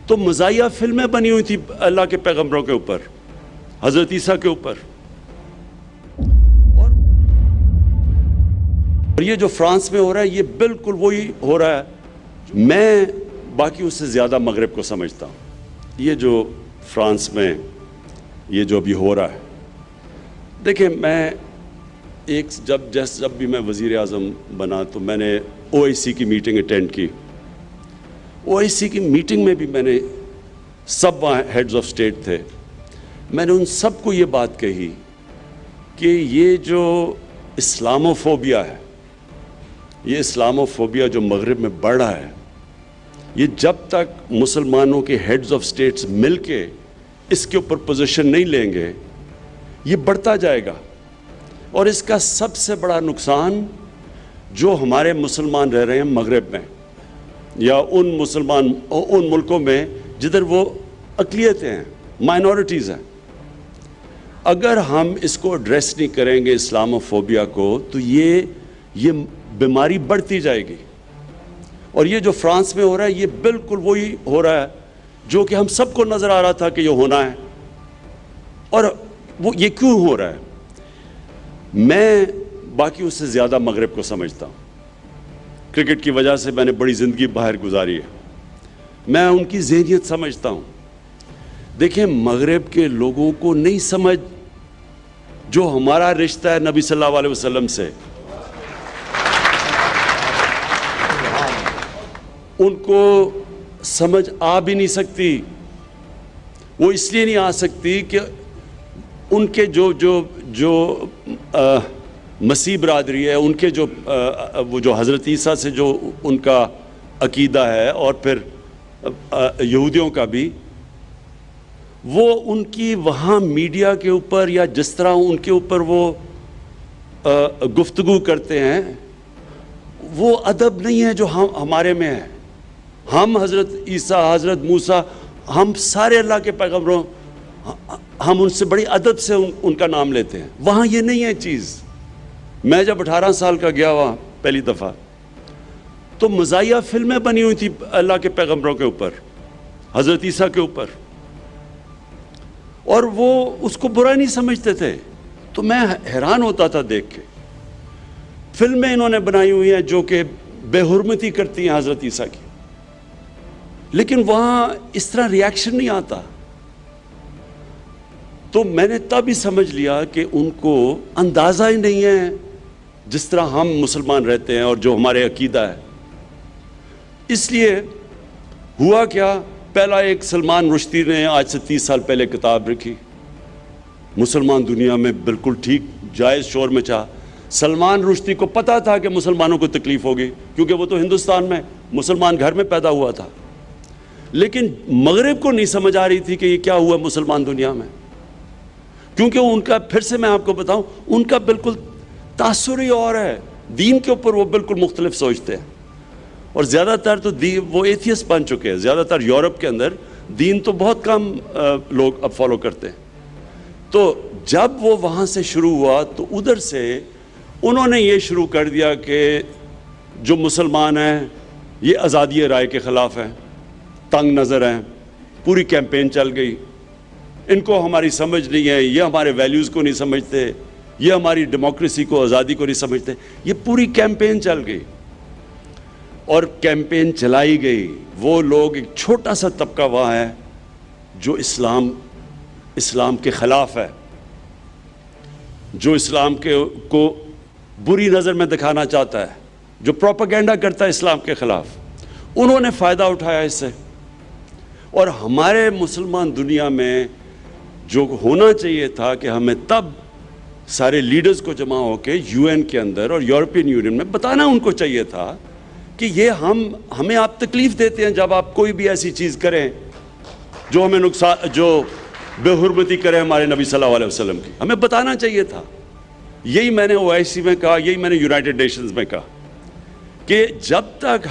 تو مزاحیہ فلمیں بنی ہوئی تھی اللہ کے پیغمبروں کے اوپر، حضرت عیسیٰ کے اوپر. اور یہ جو فرانس میں ہو رہا ہے یہ بالکل وہی ہو رہا ہے. میں باقیوں سے زیادہ مغرب کو سمجھتا ہوں. یہ جو فرانس میں یہ جو ابھی ہو رہا ہے، دیکھیں میں جب بھی میں وزیر اعظم بنا تو میں نے او آئی سی کی میٹنگ اٹینڈ کی. او آئی سی کی میٹنگ میں بھی میں نے سب وہاں ہیڈز آف اسٹیٹ تھے، میں نے ان سب کو یہ بات کہی کہ یہ جو اسلاموفوبیا ہے، یہ اسلاموفوبیا جو مغرب میں بڑھ رہا ہے، یہ جب تک مسلمانوں کے ہیڈز آف اسٹیٹس مل کے اس کے اوپر پوزیشن نہیں لیں گے یہ بڑھتا جائے گا. اور اس کا سب سے بڑا نقصان جو ہمارے مسلمان رہ رہے ہیں مغرب میں یا ان ملکوں میں جدھر وہ اقلیتیں ہیں، مائنورٹیز ہیں، اگر ہم اس کو ایڈریس نہیں کریں گے اسلاموفوبیا کو تو یہ بیماری بڑھتی جائے گی. اور یہ جو فرانس میں ہو رہا ہے یہ بالکل وہی ہو رہا ہے جو کہ ہم سب کو نظر آ رہا تھا کہ یہ ہونا ہے. اور وہ یہ کیوں ہو رہا ہے؟ میں باقیوں سے زیادہ مغرب کو سمجھتا ہوں. کرکٹ کی وجہ سے میں نے بڑی زندگی باہر گزاری ہے، میں ان کی ذہنیت سمجھتا ہوں. دیکھیں مغرب کے لوگوں کو نہیں سمجھ جو ہمارا رشتہ ہے نبی صلی اللہ علیہ وسلم سے، ان کو سمجھ آ بھی نہیں سکتی. وہ اس لیے نہیں آ سکتی کہ ان کے جو مسیح برادری ہے، ان کے وہ جو حضرت عیسیٰ سے جو ان کا عقیدہ ہے اور پھر یہودیوں کا بھی، وہ ان کی وہاں میڈیا کے اوپر یا جس طرح ان کے اوپر وہ گفتگو کرتے ہیں وہ ادب نہیں ہے جو ہمارے میں ہے. ہم حضرت عیسیٰ، حضرت موسیٰ، ہم سارے اللہ کے پیغمبروں، ہم ان سے بڑی ادب سے ان کا نام لیتے ہیں. وہاں یہ نہیں ہے چیز. میں جب 18 سال کا گیا وہاں پہلی دفعہ تو مزاحیہ فلمیں بنی ہوئی تھی اللہ کے پیغمبروں کے اوپر، حضرت عیسیٰ کے اوپر، اور وہ اس کو برا نہیں سمجھتے تھے. تو میں حیران ہوتا تھا دیکھ کے. فلمیں انہوں نے بنائی ہوئی ہیں جو کہ بے حرمتی کرتی ہیں حضرت عیسیٰ کی، لیکن وہاں اس طرح ریاکشن نہیں آتا. تو میں نے تب ہی سمجھ لیا کہ ان کو اندازہ ہی نہیں ہے جس طرح ہم مسلمان رہتے ہیں اور جو ہمارے عقیدہ ہے. اس لیے ہوا کیا، پہلا ایک سلمان رشدی نے آج سے 30 سال پہلے کتاب لکھی، مسلمان دنیا میں بالکل ٹھیک جائز شور میں چاہ. سلمان رشدی کو پتا تھا کہ مسلمانوں کو تکلیف ہوگی کیونکہ وہ تو ہندوستان میں مسلمان گھر میں پیدا ہوا تھا، لیکن مغرب کو نہیں سمجھ آ رہی تھی کہ یہ کیا ہوا مسلمان دنیا میں. کیونکہ ان کا، پھر سے میں آپ کو بتاؤں، ان کا بالکل تاثر ہی اور ہے. دین کے اوپر وہ بالکل مختلف سوچتے ہیں، اور زیادہ تر تو وہ ایتھیسٹ بن چکے ہیں. زیادہ تر یورپ کے اندر دین تو بہت کم لوگ اب فالو کرتے ہیں. تو جب وہ وہاں سے شروع ہوا تو ادھر سے انہوں نے یہ شروع کر دیا کہ جو مسلمان ہیں یہ آزادی رائے کے خلاف ہیں، تنگ نظر ہیں. پوری کیمپین چل گئی، ان کو ہماری سمجھ نہیں ہے، یہ ہمارے ویلیوز کو نہیں سمجھتے، یہ ہماری ڈیموکریسی کو، آزادی کو نہیں سمجھتے. یہ پوری کیمپین چل گئی اور کیمپین چلائی گئی. وہ لوگ، ایک چھوٹا سا طبقہ وہاں ہے جو اسلام کے خلاف ہے، جو اسلام کو بری نظر میں دکھانا چاہتا ہے، جو پروپیگنڈا کرتا ہے اسلام کے خلاف. انہوں نے فائدہ اٹھایا اس سے. اور ہمارے مسلمان دنیا میں جو ہونا چاہیے تھا کہ ہمیں تب سارے لیڈرز کو جمع ہو کے یو این کے اندر اور یورپین یونین میں بتانا ان کو چاہیے تھا کہ یہ ہمیں آپ تکلیف دیتے ہیں جب آپ کوئی بھی ایسی چیز کریں جو ہمیں نقصان، جو بے حرمتی کرے ہمارے نبی صلی اللہ علیہ وسلم کی. ہمیں بتانا چاہیے تھا. یہی میں نے او آئی سی میں کہا، یہی میں نے یونائٹڈ نیشنز میں کہا کہ جب تک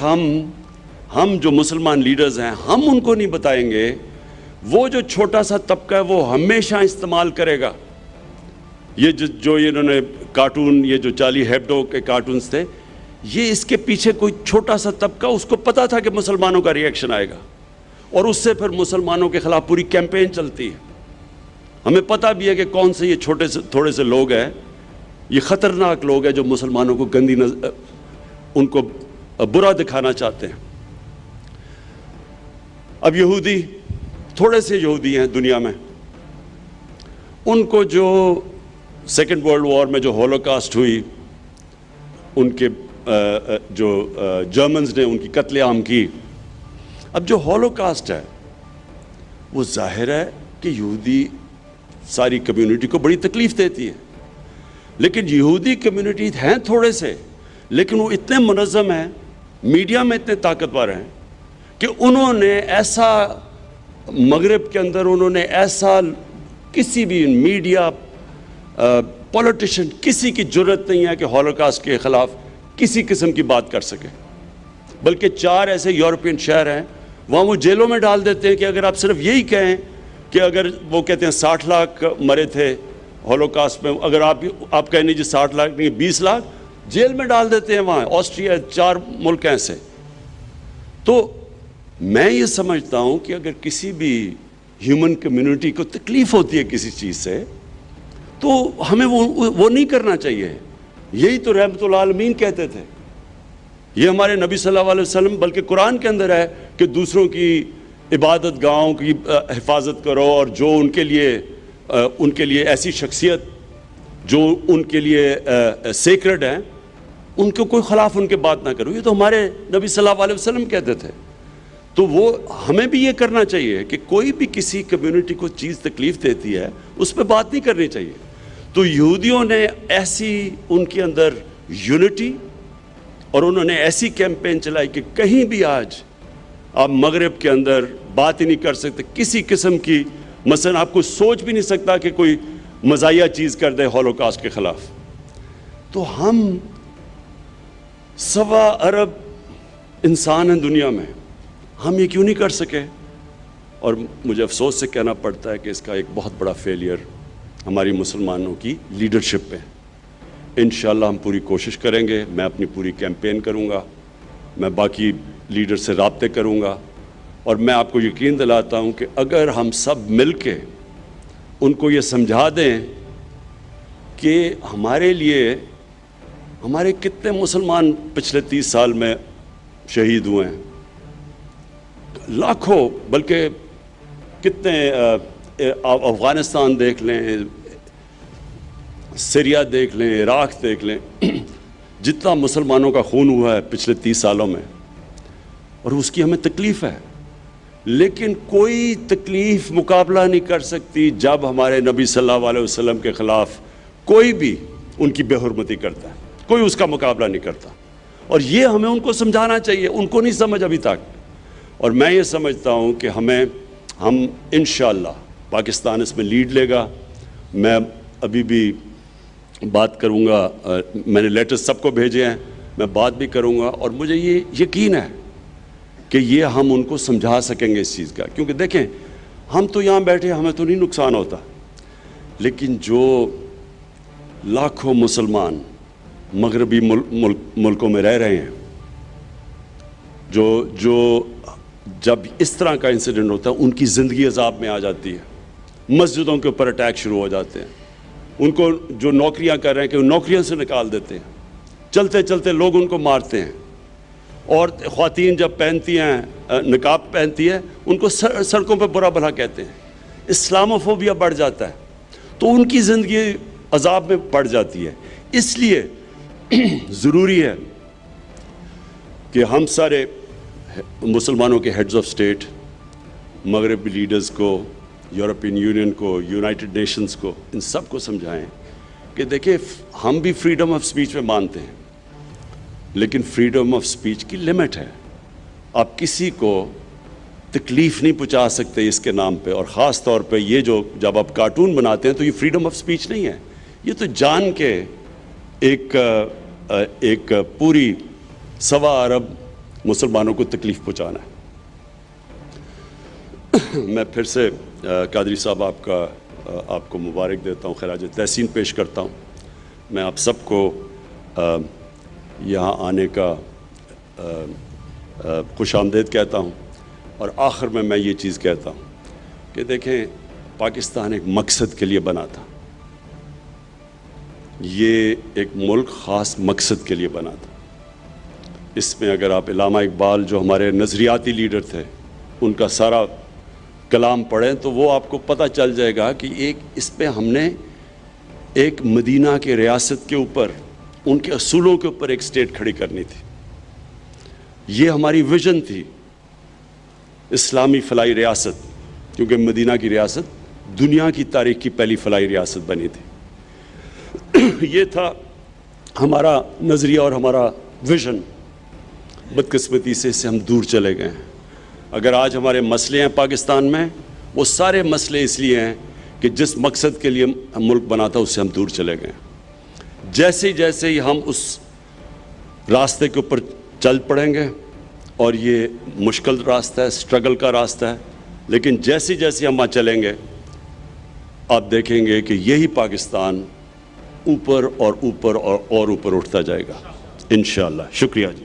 ہم جو مسلمان لیڈرز ہیں ہم ان کو نہیں بتائیں گے، وہ جو چھوٹا سا طبقہ ہے وہ ہمیشہ استعمال کرے گا. یہ جو انہوں نے کارٹون، یہ جو چارلی ہیبڈو کے کارٹونز تھے، یہ اس کے پیچھے کوئی چھوٹا سا طبقہ، اس کو پتا تھا کہ مسلمانوں کا ریئیکشن آئے گا. اور اس سے پھر مسلمانوں کے خلاف پوری کیمپین چلتی ہے. ہمیں پتہ بھی ہے کہ کون سے یہ چھوٹے سے تھوڑے سے لوگ ہیں, یہ خطرناک لوگ ہیں جو مسلمانوں کو ان کو برا دکھانا چاہتے ہیں. اب یہودی, تھوڑے سے یہودی ہیں دنیا میں, ان کو جو سیکنڈ ورلڈ وار میں جو ہولوکاسٹ ہوئی, ان کے جو جرمنز نے ان کی قتل عام کی. اب جو ہولوکاسٹ ہے وہ ظاہر ہے کہ یہودی ساری کمیونٹی کو بڑی تکلیف دیتی ہے, لیکن یہودی کمیونٹی ہیں تھوڑے سے, لیکن وہ اتنے منظم ہیں, میڈیا میں اتنے طاقتور ہیں کہ انہوں نے ایسا مغرب کے اندر انہوں نے ایسا کسی بھی میڈیا پولیٹیشین کسی کی جرت نہیں ہے کہ ہولوکاسٹ کے خلاف کسی قسم کی بات کر سکے. بلکہ 4 ایسے یورپین شہر ہیں وہاں وہ جیلوں میں ڈال دیتے ہیں کہ اگر آپ صرف یہی کہیں کہ اگر وہ کہتے ہیں 60 لاکھ مرے تھے ہولوکاسٹ میں, اگر آپ کہیں نہیں جی 60 لاکھ نہیں 20 لاکھ, جیل میں ڈال دیتے ہیں وہاں. آسٹریا 4 ملک ایسے. تو میں یہ سمجھتا ہوں کہ اگر کسی بھی ہیومن کمیونٹی کو تکلیف ہوتی ہے کسی چیز سے تو ہمیں وہ نہیں کرنا چاہیے. یہی تو رحمت العالمین کہتے تھے, یہ ہمارے نبی صلی اللہ علیہ وسلم, بلکہ قرآن کے اندر ہے کہ دوسروں کی عبادت گاہوں کی حفاظت کرو, اور جو ان کے لیے ایسی شخصیت جو ان کے لیے سیکرڈ ہیں ان کو کوئی خلاف ان کے بات نہ کرو. یہ تو ہمارے نبی صلی اللہ علیہ وسلم کہتے تھے. تو وہ ہمیں بھی یہ کرنا چاہیے کہ کوئی بھی کسی کمیونٹی کو چیز تکلیف دیتی ہے اس پہ بات نہیں کرنی چاہیے. تو یہودیوں نے ایسی ان کے اندر یونٹی اور انہوں نے ایسی کیمپین چلائی کہ کہیں بھی آج آپ مغرب کے اندر بات ہی نہیں کر سکتے کسی قسم کی, مثلا آپ کو سوچ بھی نہیں سکتا کہ کوئی مزاحیہ چیز کر دے ہولوکاسٹ کے خلاف. تو ہم 1.25 ارب انسان ہیں دنیا میں, ہم یہ کیوں نہیں کر سکے؟ اور مجھے افسوس سے کہنا پڑتا ہے کہ اس کا ایک بہت بڑا فیلئر ہماری مسلمانوں کی لیڈرشپ پہ. انشاءاللہ ہم پوری کوشش کریں گے, میں اپنی پوری کیمپین کروں گا, میں باقی لیڈر سے رابطے کروں گا, اور میں آپ کو یقین دلاتا ہوں کہ اگر ہم سب مل کے ان کو یہ سمجھا دیں کہ ہمارے لیے ہمارے کتنے مسلمان پچھلے 30 سال میں شہید ہوئے ہیں, لاکھوں, بلکہ کتنے, افغانستان دیکھ لیں, سیریا دیکھ لیں, عراق دیکھ لیں, جتنا مسلمانوں کا خون ہوا ہے پچھلے 30 سالوں میں, اور اس کی ہمیں تکلیف ہے. لیکن کوئی تکلیف مقابلہ نہیں کر سکتی جب ہمارے نبی صلی اللہ علیہ وسلم کے خلاف کوئی بھی ان کی بے حرمتی کرتا ہے, کوئی اس کا مقابلہ نہیں کرتا. اور یہ ہمیں ان کو سمجھانا چاہیے, ان کو نہیں سمجھ ابھی تک. اور میں یہ سمجھتا ہوں کہ ہم انشاءاللہ پاکستان اس میں لیڈ لے گا. میں ابھی بھی بات کروں گا, میں نے لیٹر سب کو بھیجے ہیں, میں بات بھی کروں گا, اور مجھے یہ یقین ہے کہ یہ ہم ان کو سمجھا سکیں گے اس چیز کا. کیونکہ دیکھیں ہم تو یہاں بیٹھے, ہمیں تو نہیں نقصان ہوتا, لیکن جو لاکھوں مسلمان مغربی ملکوں میں رہ رہے ہیں, جو جب اس طرح کا انسیڈنٹ ہوتا ہے ان کی زندگی عذاب میں آ جاتی ہے, مسجدوں کے اوپر اٹیک شروع ہو جاتے ہیں, ان کو جو نوکریاں کر رہے ہیں کہ نوکریوں سے نکال دیتے ہیں, چلتے چلتے لوگ ان کو مارتے ہیں, اور خواتین جب پہنتی ہیں نقاب پہنتی ہے ان کو سڑکوں پہ برا بھلا کہتے ہیں, اسلاموفوبیا بڑھ جاتا ہے, تو ان کی زندگی عذاب میں پڑ جاتی ہے. اس لیے ضروری ہے کہ ہم سارے مسلمانوں کے ہیڈز آف سٹیٹ, مغربی لیڈرز کو, یورپین یونین کو, یونائٹڈ نیشنز کو, ان سب کو سمجھائیں کہ دیکھیں ہم بھی فریڈم آف سپیچ میں مانتے ہیں, لیکن فریڈم آف سپیچ کی لمٹ ہے. آپ کسی کو تکلیف نہیں پہنچا سکتے اس کے نام پہ, اور خاص طور پہ یہ جو جب آپ کارٹون بناتے ہیں تو یہ فریڈم آف سپیچ نہیں ہے, یہ تو جان کے ایک پوری 1.25 ارب مسلمانوں کو تکلیف پہنچانا ہے. میں پھر سے قادری صاحب آپ کو مبارک دیتا ہوں, خراج تحسین پیش کرتا ہوں. میں آپ سب کو یہاں آنے کا خوش آمدید کہتا ہوں. اور آخر میں یہ چیز کہتا ہوں کہ دیکھیں پاکستان ایک مقصد کے لیے بنا تھا، یہ ایک ملک خاص مقصد کے لیے بنا تھا۔ اس میں اگر آپ علامہ اقبال جو ہمارے نظریاتی لیڈر تھے ان کا سارا کلام پڑھیں تو وہ آپ کو پتہ چل جائے گا کہ اس پہ ہم نے ایک مدینہ کے ریاست کے اوپر، ان کے اصولوں کے اوپر ایک اسٹیٹ کھڑی کرنی تھی۔ یہ ہماری ویژن تھی، اسلامی فلاحی ریاست، کیونکہ مدینہ کی ریاست دنیا کی تاریخ کی پہلی فلاحی ریاست بنی تھی۔ یہ تھا ہمارا نظریہ اور ہمارا ویژن۔ بدقسمتی سے اس سے ہم دور چلے گئے ہیں۔ اگر آج ہمارے مسئلے ہیں پاکستان میں، وہ سارے مسئلے اس لیے ہیں کہ جس مقصد کے لیے ملک بنا تھا اس سے ہم دور چلے گئے ہیں۔ جیسے جیسے ہی ہم اس راستے کے اوپر چل پڑیں گے، اور یہ مشکل راستہ ہے، سٹرگل کا راستہ ہے، لیکن جیسے جیسے ہم وہاں چلیں گے آپ دیکھیں گے کہ یہی پاکستان اوپر اور اوپر اور اوپر اٹھتا جائے گا انشاءاللہ۔ شکریہ جی۔